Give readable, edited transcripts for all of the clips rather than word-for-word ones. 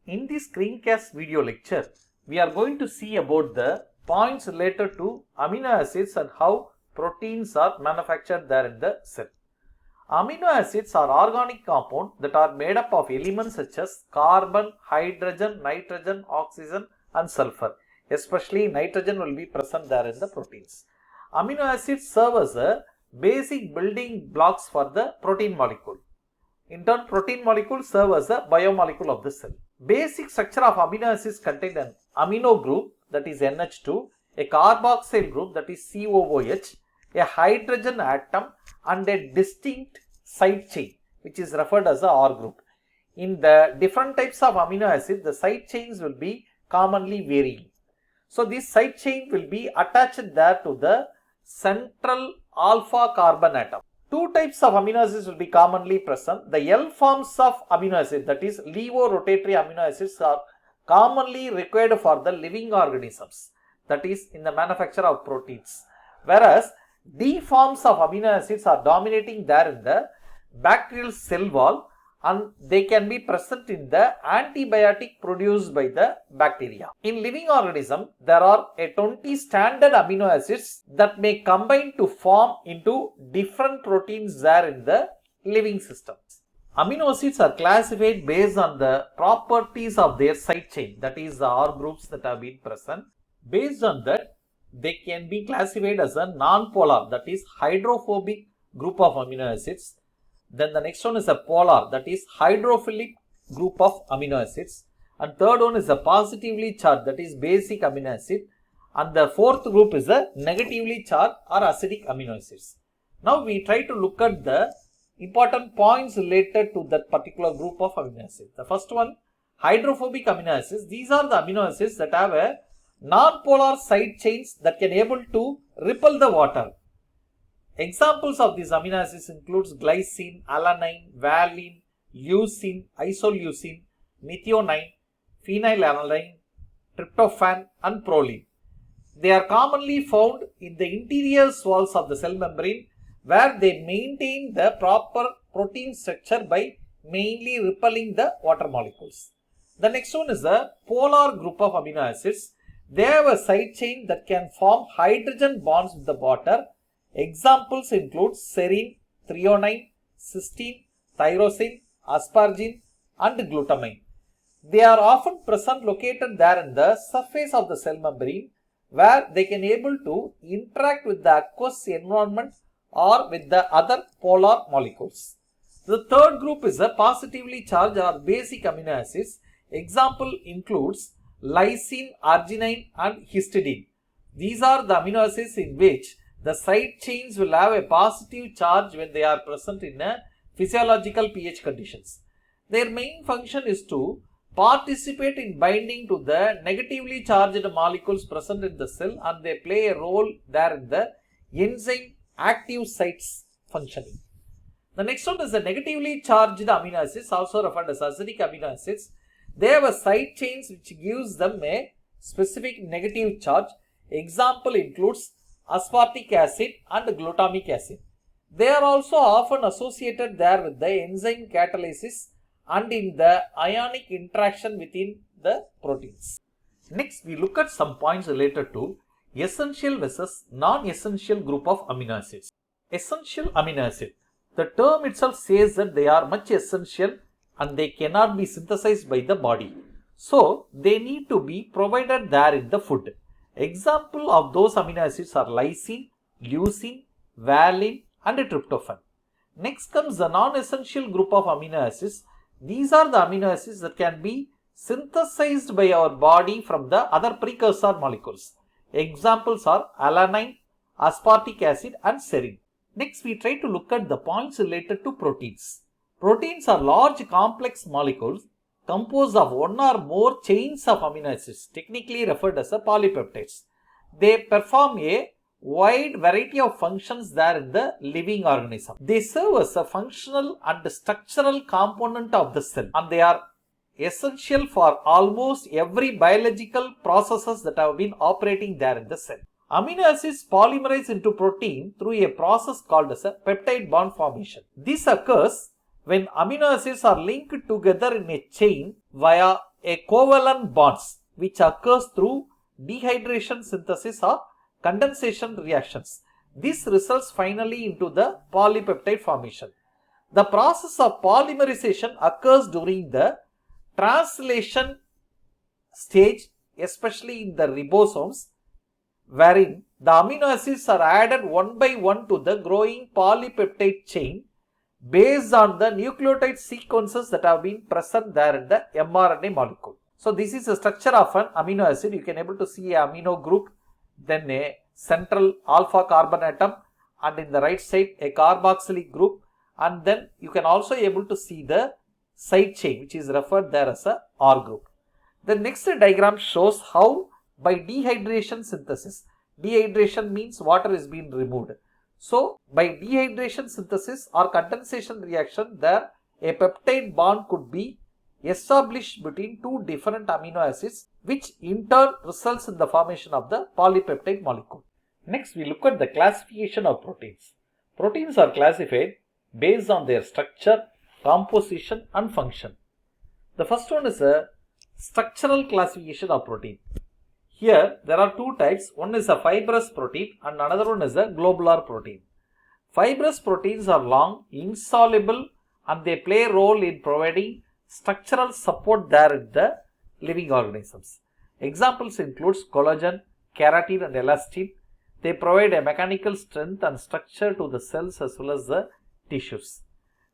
In this screencast video lecture, we are going to see about the points related to amino acids and how proteins are manufactured there in the cell. Amino acids are organic compounds that are made up of elements such as carbon, hydrogen, nitrogen, oxygen and sulfur. Especially nitrogen will be present there in the proteins. Amino acids serve as a basic building blocks for the protein molecule. In turn, protein molecules serve as a biomolecule of the cell. Basic structure of amino acids contain an amino group, that is NH2, a carboxyl group, that is COOH, a hydrogen atom and a distinct side chain, which is referred as the R group. In the different types of amino acid, the side chains will be commonly varying. So this side chain will be attached there to the central alpha carbon atom. Two types of amino acids will be commonly present. The L forms of amino acid, that is levorotatory amino acids, are commonly required for the living organisms, that is in the manufacture of proteins. Whereas D forms of amino acids are dominating there in the bacterial cell wall and they can be present in the antibiotic produced by the bacteria. In living organism, there are 20 standard amino acids that may combine to form into different proteins there in the living system. Amino acids are classified based on the properties of their side chain, that is the R groups that have been present. Based on that, they can be classified as a non-polar, that is hydrophobic group of amino acids. Then the next one is a polar, that is hydrophilic group of amino acids. And third one is a positively charged, that is basic amino acid. And the fourth group is a negatively charged or acidic amino acids. Now we try to look at the important points related to that particular group of amino acids. The first one, hydrophobic amino acids. These are the amino acids that have a non-polar side chains that can able to repel the water. Examples of these amino acids includes glycine, alanine, valine, leucine, isoleucine, methionine, phenylalanine, tryptophan and proline. They are commonly found in the interior walls of the cell membrane where they maintain the proper protein structure by mainly repelling the water molecules. The next one is a polar group of amino acids. They have a side chain that can form hydrogen bonds with the water. Examples include serine, threonine, cysteine, tyrosine, asparagine and glutamine. They are often present located there in the surface of the cell membrane where they can able to interact with the aqueous environment or with the other polar molecules. The third group is a positively charged or basic amino acids. Example includes lysine, arginine and histidine. These are the amino acids in which the side chains will have a positive charge when they are present in a physiological pH conditions. Their main function is to participate in binding to the negatively charged molecules present in the cell and they play a role there in the enzyme active sites functioning. The next one is the negatively charged amino acids, also referred as acidic amino acids. They have a side chains which gives them a specific negative charge. Example includes aspartic acid and glutamic acid. They are also often associated there with the enzyme catalysis and in the ionic interaction within the proteins. Next, we look at some points related to essential versus non-essential group of amino acids. Essential amino acid. The term itself says that they are much essential and they cannot be synthesized by the body. So, they need to be provided there in the food. Example of those amino acids are lysine, leucine, valine and tryptophan. Next comes the non-essential group of amino acids. These are the amino acids that can be synthesized by our body from the other precursor molecules. Examples are alanine, aspartic acid and serine. Next we try to look at the points related to proteins. Proteins are large complex molecules composed of one or more chains of amino acids, technically referred as a polypeptides. They perform a wide variety of functions there in the living organism. They serve as a functional and structural component of the cell and they are essential for almost every biological processes that have been operating there in the cell. Amino acids polymerize into protein through a process called as a peptide bond formation. This occurs when amino acids are linked together in a chain via a covalent bonds which occurs through dehydration synthesis or condensation reactions. This results finally into the polypeptide formation. The process of polymerization occurs during the translation stage, especially in the ribosomes, wherein the amino acids are added one by one to the growing polypeptide chain based on the nucleotide sequences that have been present there in the mRNA molecule. So this is the structure of an amino acid. You can able to see a amino group, then a central alpha carbon atom, and in the right side a carboxylic group, and then you can also able to see the side chain which is referred there as a R group. The next diagram shows how by dehydration synthesis, dehydration means water is being removed. So by dehydration synthesis or condensation reaction, there a peptide bond could be established between two different amino acids, which in turn results in the formation of the polypeptide molecule. Next, we look at the classification of proteins. Proteins are classified based on their structure, composition and function. The first one is a structural classification of protein. Here there are two types. One is a fibrous protein and another one is a globular protein. Fibrous proteins are long, insoluble, and they play a role in providing structural support there in the living organisms. Examples includes collagen, keratin and elastin. They provide a mechanical strength and structure to the cells as well as the tissues.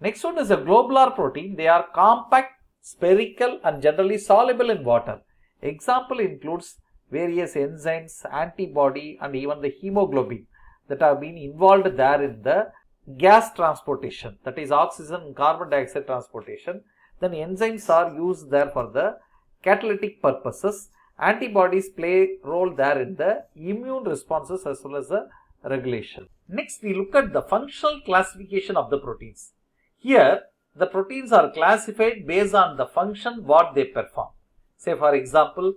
Next one is a globular protein. They are compact, spherical and generally soluble in water. Example includes various enzymes, antibody and even the hemoglobin that have been involved there in the gas transportation, that is oxygen and carbon dioxide transportation. Then enzymes are used there for the catalytic purposes. Antibodies play role there in the immune responses as well as the regulation. Next, we look at the functional classification of the proteins. Here, the proteins are classified based on the function what they perform. Say for example,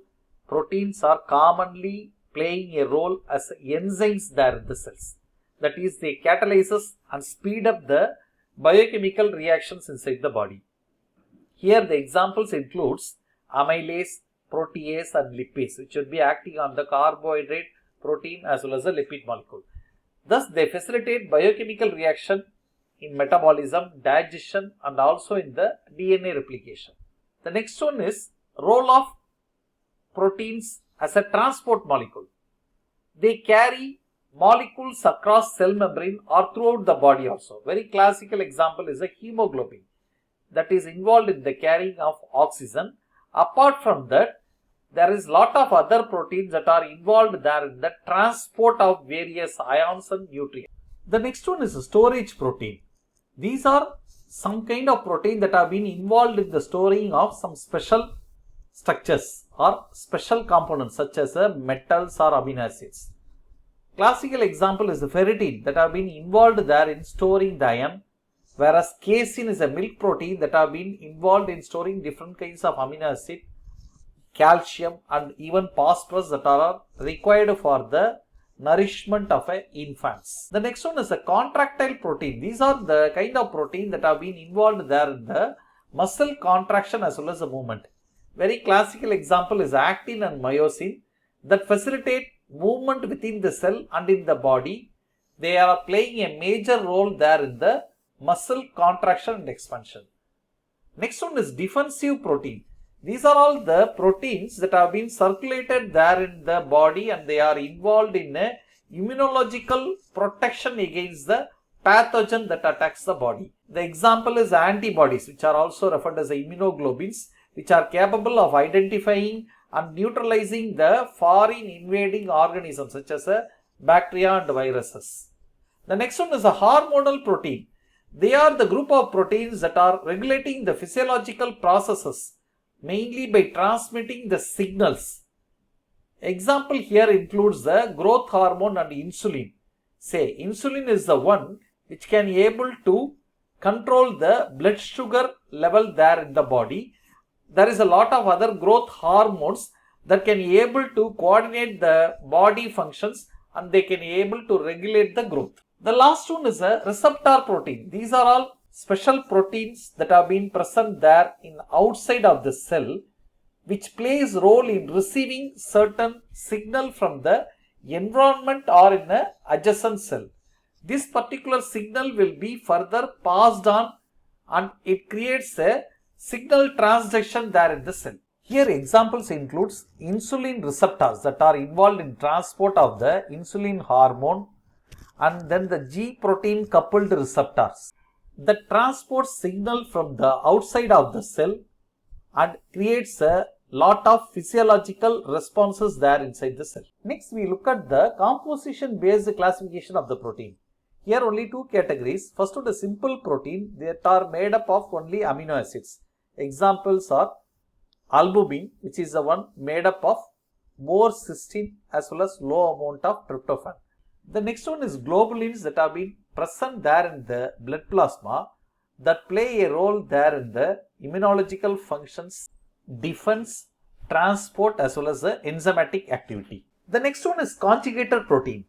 proteins are commonly playing a role as enzymes there in the cells. That is, they catalyze and speed up the biochemical reactions inside the body. Here the examples includes amylase, protease and lipase, which should be acting on the carbohydrate, protein as well as the lipid molecule. Thus they facilitate biochemical reaction in metabolism, digestion and also in the DNA replication. The next one is role of proteins as a transport molecule. They carry molecules across cell membrane or throughout the body also. Very classical example is a hemoglobin that is involved in the carrying of oxygen. Apart from that, there is lot of other proteins that are involved there in the transport of various ions and nutrients. The next one is a storage protein. These are some kind of protein that have been involved in the storing of some special structures or special components such as metals or amino acids. Classical example is the ferritin that have been involved there in storing the iron, whereas casein is a milk protein that have been involved in storing different kinds of amino acid, calcium and even phosphorus that are required for the nourishment of infants. The next one is a contractile protein. These are the kind of protein that have been involved there in the muscle contraction as well as the movement. Very classical example is actin and myosin that facilitate movement within the cell and in the body. They are playing a major role there in the muscle contraction and expansion. Next one is defensive protein. These are all the proteins that have been circulated there in the body and they are involved in a immunological protection against the pathogen that attacks the body. The example is antibodies, which are also referred as immunoglobulins, which are capable of identifying and neutralizing the foreign invading organisms such as bacteria and viruses. The next one is a hormonal protein. They are the group of proteins that are regulating the physiological processes, mainly by transmitting the signals. Example here includes the growth hormone and insulin. Say insulin is the one which can able to control the blood sugar level there in the body. There is a lot of other growth hormones that can able to coordinate the body functions and they can able to regulate the growth. The last one is a receptor protein. These are all special proteins that have been present there in outside of the cell, which plays role in receiving certain signal from the environment or in an adjacent cell. This particular signal will be further passed on and it creates a signal transduction there in the cell. Here examples includes insulin receptors that are involved in transport of the insulin hormone, and then the G protein coupled receptors that transport signal from the outside of the cell and creates a lot of physiological responses there inside the cell. Next we look at the composition based classification of the protein. Here only two categories. First one is simple protein that are made up of only amino acids. Examples are albumin, which is the one made up of more cysteine as well as low amount of tryptophan. The next one is globulins that have been present there in the blood plasma that play a role there in the immunological functions, defense, transport as well as the enzymatic activity. The next one is conjugated protein.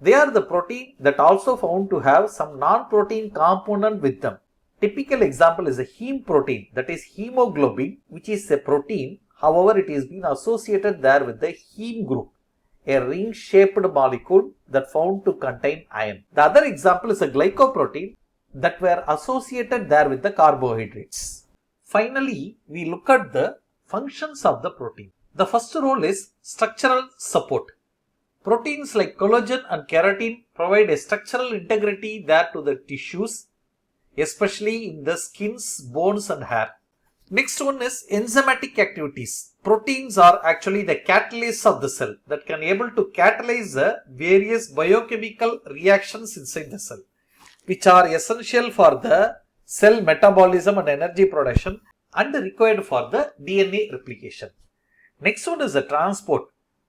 They are the protein that also found to have some non-protein component with them. Typical example is a heme protein, that is hemoglobin, which is a protein. However, it is been associated there with the heme group, a ring-shaped molecule that found to contain iron. The other example is a glycoprotein that were associated there with the carbohydrates. Finally, we look at the functions of the protein. The first role is structural support. Proteins like collagen and keratin provide a structural integrity there to the tissues, especially in the skins, bones and hair. Next one is enzymatic activities. Proteins are actually the catalysts of the cell that can able to catalyze the various biochemical reactions inside the cell, which are essential for the cell metabolism and energy production and required for the DNA replication. Next one is the transport.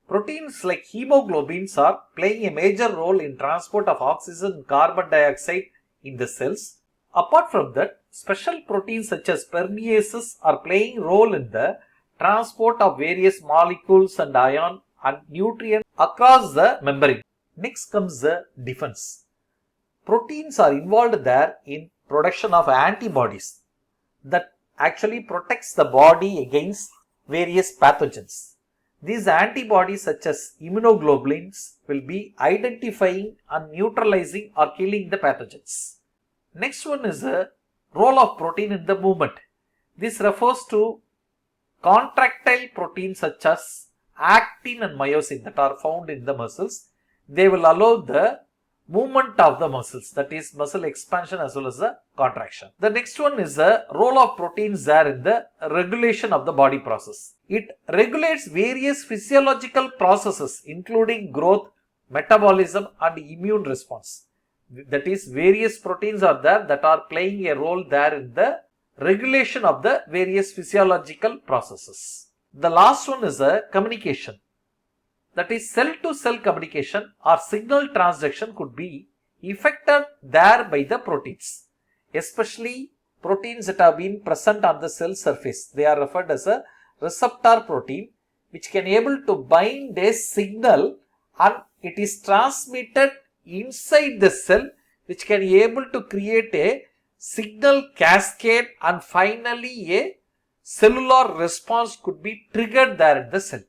Proteins like hemoglobins are playing a major role in transport of oxygen and carbon dioxide in the cells. Apart from that, special proteins such as permeases are playing role in the transport of various molecules and ion and nutrients across the membrane. Next comes the defense. Proteins are involved there in production of antibodies that actually protects the body against various pathogens. These antibodies such as immunoglobulins will be identifying and neutralizing or killing the pathogens. Next one is the role of protein in the movement. This refers to contractile proteins such as actin and myosin that are found in the muscles. They will allow the movement of the muscles, that is muscle expansion as well as the contraction. The next one is the role of proteins there in the regulation of the body process. It regulates various physiological processes including growth, metabolism and immune response. That is, various proteins are there that are playing a role there in the regulation of the various physiological processes. The last one is a communication. That is, cell to cell communication or signal transduction could be effected there by the proteins, especially proteins that have been present on the cell surface. They are referred as a receptor protein, which can able to bind a signal and it is transmitted inside the cell, which can able to create a signal cascade and finally a cellular response could be triggered there in the cell.